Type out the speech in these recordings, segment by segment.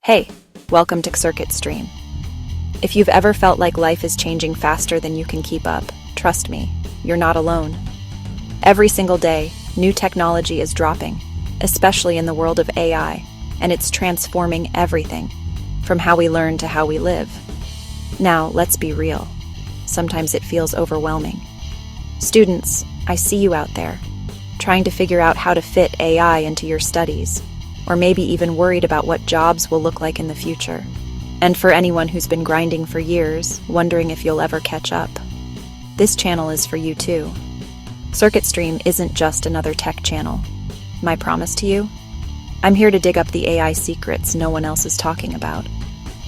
Hey, welcome to Kcircuit Stream. If you've ever felt like life is changing faster than you can keep up, trust me, you're not alone. Every single day, new technology is dropping, especially in the world of AI, and it's transforming everything, from how we learn to how we live. Now, let's be real. Sometimes it feels overwhelming. Students, I see you out there, trying to figure out how to fit AI into your studies, or maybe even worried about what jobs will look like in the future. And for anyone who's been grinding for years, wondering if you'll ever catch up, this channel is for you too. Kcircuit Stream isn't just another tech channel. My promise to you? I'm here to dig up the AI secrets no one else is talking about.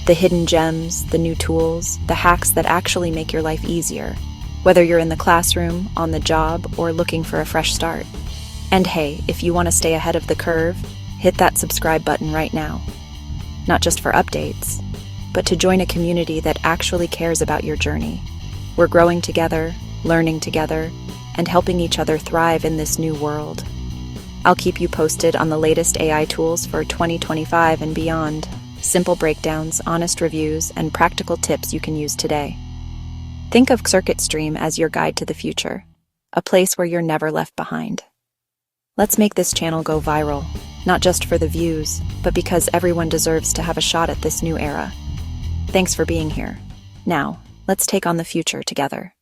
The hidden gems, the new tools, the hacks that actually make your life easier, whether you're in the classroom, on the job, or looking for a fresh start. And hey, if you want to stay ahead of the curve, hit that subscribe button right now. Not just for updates, but to join a community that actually cares about your journey. We're growing together, learning together, and helping each other thrive in this new world. I'll keep you posted on the latest AI tools for 2025 and beyond. Simple breakdowns, honest reviews, and practical tips you can use today. Think of Kcircuit Stream as your guide to the future, a place where you're never left behind. Let's make this channel go viral, not just for the views, but because everyone deserves to have a shot at this new era. Thanks for being here. Now, let's take on the future together.